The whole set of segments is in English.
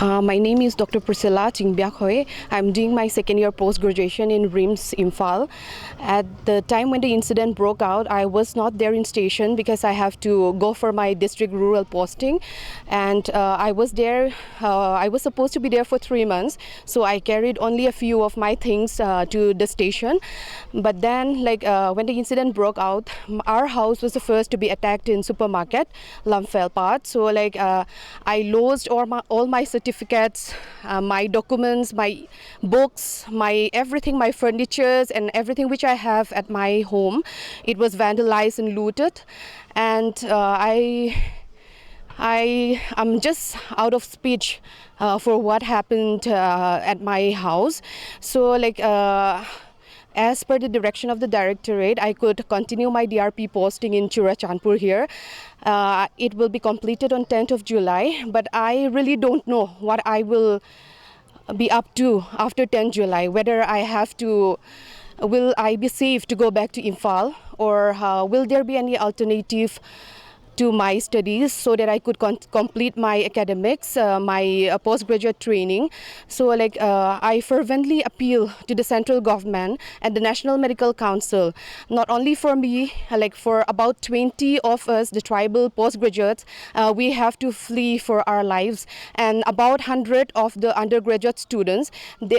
My name is Dr. 𝗡𝗢𝗥𝗧𝗛𝗘. I'm doing my second year post-graduation in RIMS, Imphal. At the time when the incident broke out, I was not there in station because I have to go for my district rural posting. And I was supposed to be there for 3 months. So I carried only a few of my things to the station. But then when the incident broke out, our house was the first to be attacked in supermarket, 𝗡𝗡𝗥𝗧𝗛𝗘𝗏. So I lost all my certificates, my documents, my books, my everything, my furnitures and everything which I have at my home. It was vandalized and looted, and I'm just out of speech for what happened at my house. So as per the direction of the directorate, I could continue my DRP posting in Churachandpur here. It will be completed on 10th of July, but I really don't know what I will be up to after 10th July, whether will I be safe to go back to Imphal, or will there be any alternative to my studies so that I could complete my academics, my postgraduate training. So I fervently appeal to the central government and the National Medical Council, not only for me, for about 20 of us, the tribal postgraduates, we have to flee for our lives, and about 100 of the undergraduate students,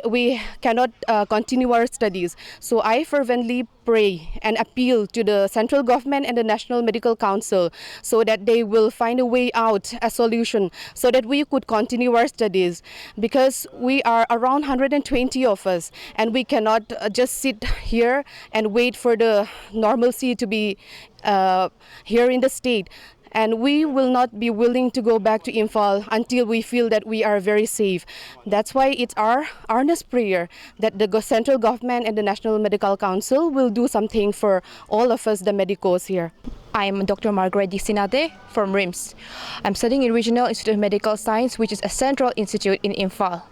we cannot continue our studies. So I fervently pray and appeal to the central government and the National Medical Council so that they will find a way out, a solution, so that we could continue our studies, because we are around 120 of us and we cannot just sit here and wait for the normalcy to be here in the state. And we will not be willing to go back to Imphal until we feel that we are very safe. That's why it's our earnest prayer that the central government and the National Medical Council will do something for all of us, the medicos here. I'm Dr. Margaret Disinate from RIMS. I'm studying in Regional Institute of Medical Science, which is a central institute in Imphal.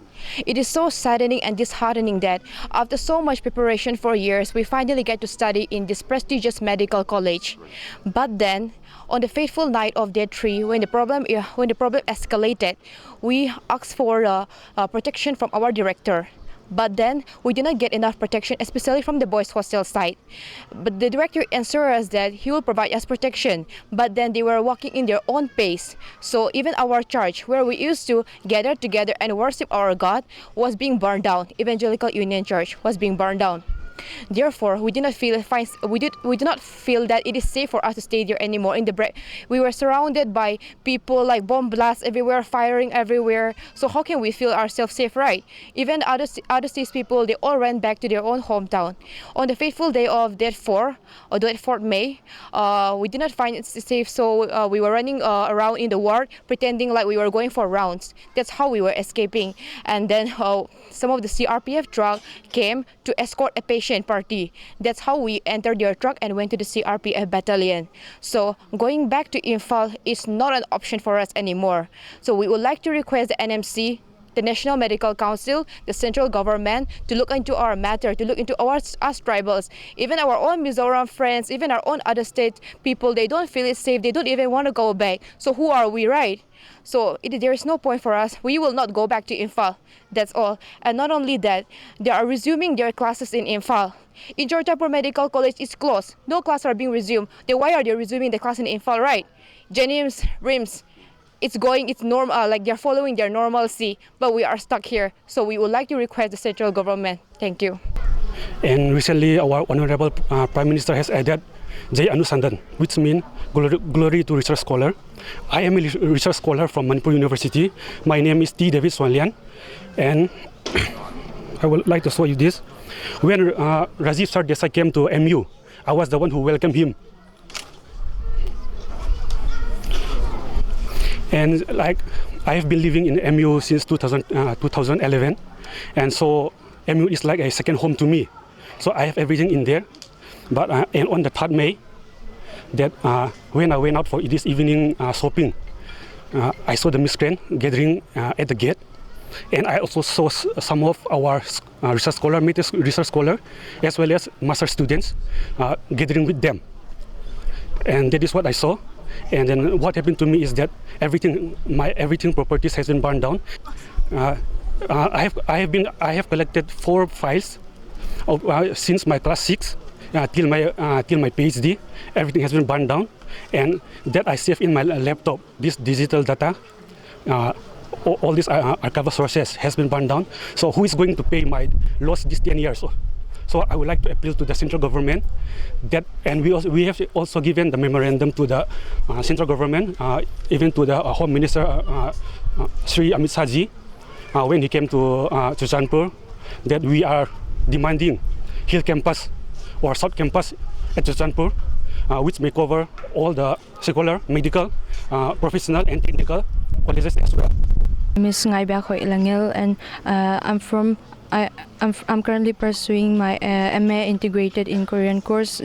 It is so saddening and disheartening that after so much preparation for years, we finally get to study in this prestigious medical college. But then, on the fateful night of day 3, when the problem escalated, we asked for protection from our director. But then we did not get enough protection, especially from the boys' hostel side. But the director assured us that he will provide us protection. But then they were walking in their own pace. So even our church, where we used to gather together and worship our God, was being burned down. Evangelical Union Church was being burned down. Therefore, we did not feel that it is safe for us to stay there anymore. We were surrounded by people like bomb blasts everywhere, firing everywhere. So how can we feel ourselves safe, right? Even other states people, they all ran back to their own hometown. On the fateful day of that 4th May, we did not find it safe, so we were running around in the ward, pretending like we were going for rounds. That's how we were escaping. And then some of the CRPF truck came to escort a patient party. That's how we entered their truck and went to the CRPF battalion. So going back to Imphal is not an option for us anymore. So we would like to request the NMC, the National Medical Council, the central government to look into our matter, to look into us tribals, even our own Mizoram friends, even our own other state people. They don't feel it safe. They don't even want to go back. So who are we, right? So there is no point for us. We will not go back to Imphal. That's all. And not only that, they are resuming their classes in Imphal. In Churachandpur Medical College, it's closed. No classes are being resumed. Then why are they resuming the class in Imphal, right? Jenims, RIMS, it's normal, they're following their normalcy, but we are stuck here. So we would like to request the central government. Thank you. And recently, our Honorable Prime Minister has added Jai Anusandhan, which means glory to research scholar. I am a research scholar from Manipur University. My name is 𝗡𝗢𝗥𝗧𝗛𝗘𝗏, and I would like to show you this. When Rajiv Sir Desai came to MU, I was the one who welcomed him. And I have been living in MU since 2011, and so MU is like a second home to me. So I have everything in there. But and on the 3rd May, that when I went out for this evening shopping, I saw the miscreant gathering at the gate, and I also saw some of our research scholar, as well as master students gathering with them. And that is what I saw. And then what happened to me is that everything properties has been burned down. I have collected 4 files since my class 6 till my PhD. Everything has been burned down, and that I save in my laptop. This digital data, all these archival sources has been burned down. So who is going to pay my loss these 10 years? So I would like to appeal to the central government that, and we have also given the memorandum to the central government, even to the Home Minister Sri 𝗟𝗡𝗦𝗧 when he came to 𝗡𝗢𝗥𝗧𝗛𝗡, that we are demanding Hill Campus or South Campus at 𝗡𝗢𝗥𝗧𝗛𝗡, which may cover all the secular, medical, professional, and technical colleges as well. My name is 𝗟𝗜𝗥𝗧𝗛𝗡 and I'm currently pursuing my MA integrated in Korean course.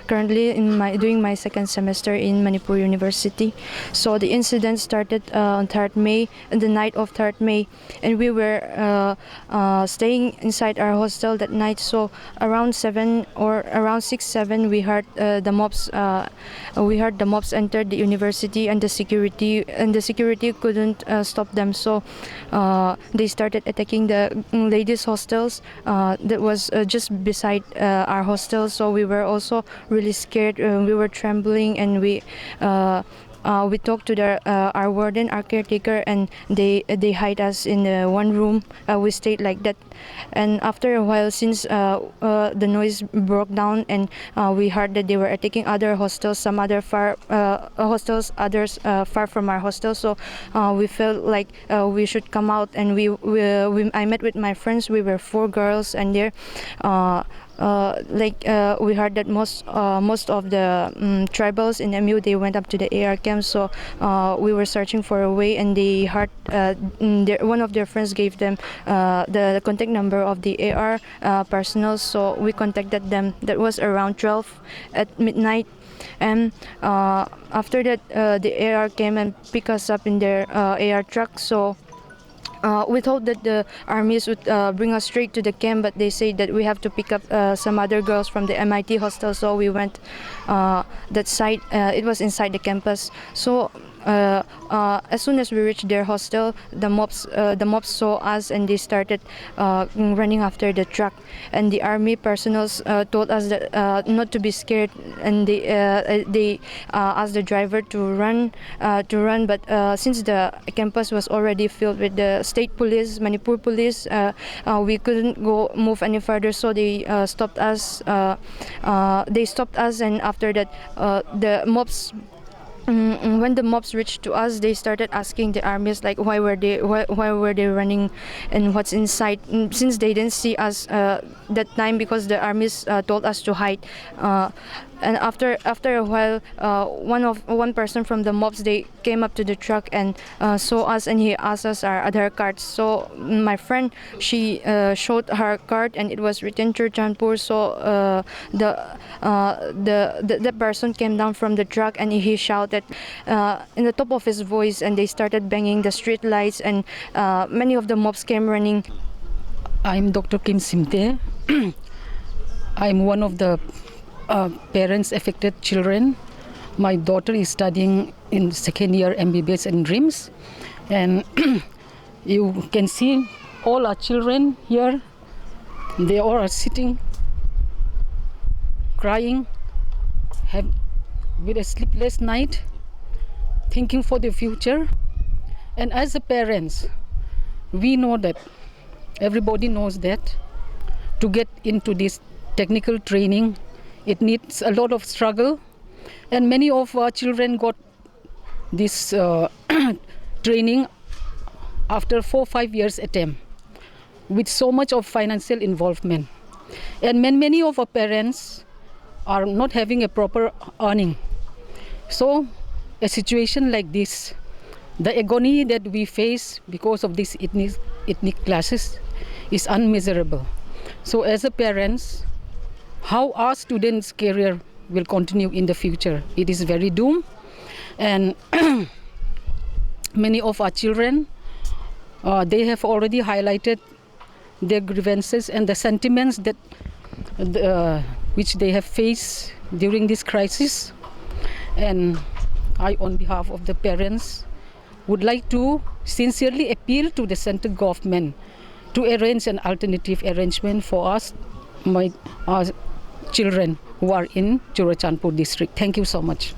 Currently doing my second semester in Manipur University. So the incident started on 3rd May, on the night of 3rd May, and we were staying inside our hostel that night. So around 7 or around 6-7, we heard the mobs. We heard the mobs entered the university, and the security couldn't stop them. So they started attacking the ladies' hostels that was just beside our hostel. So we were also really scared. We were trembling, and we talked to our warden, our caretaker, and they hide us in one room. We stayed like that, and after a while, since the noise broke down, and we heard that they were attacking other hostels, some other far hostels, others far from our hostel. So we felt like we should come out, and I met with my friends. We were 4 girls, and there. We heard that most of the tribals in MU, they went up to the AR camp. So we were searching for a way, and they heard one of their friends gave them the contact number of the AR personnel. So we contacted them. That was around 12 at midnight. And after that, the AR came and picked us up in their AR truck. So we thought that the armies would bring us straight to the camp, but they said that we have to pick up some other girls from the MIT hostel. So we went that side. It was inside the campus. So as soon as we reached their hostel, the mobs saw us, and they started running after the truck. And the army personnel told us that not to be scared, and they asked the driver to run. But since the campus was already filled with the state police, Manipur police, we couldn't move any further. So they stopped us. And after that, the mobs. When the mobs reached to us, they started asking the armies like why were they running and what's inside. Since they didn't see us that time, because the armies told us to hide. And after a while, one person from the mobs, they came up to the truck and saw us, and he asked us our Aadhaar cards. So my friend, she showed her card, and it was written 𝗡𝗢𝗥𝗧𝗛𝗡. So the person came down from the truck, and he shouted in the top of his voice, and they started banging the street lights, and many of the mobs came running. I'm Dr. Kim Simte. I'm one of the parents affected children. My daughter is studying in 2nd year MBBS in RIMS, and you can see all our children here. They all are sitting, crying, with a sleepless night, thinking for the future. And as a parents, we know that, everybody knows that, to get into this technical training, it needs a lot of struggle, and many of our children got this training after 4-5 years attempt, with so much of financial involvement. And many of our parents are not having a proper earning. So a situation like this, the agony that we face because of these ethnic clashes is unmeasurable. So as a parents, how our students' career will continue in the future, it is very doomed. And many of our children, they have already highlighted their grievances and the sentiments that which they have faced during this crisis. And I, on behalf of the parents, would like to sincerely appeal to the central government to arrange an alternative arrangement for us, our children who are in 𝗟𝗡𝗩𝗘 district. Thank you so much.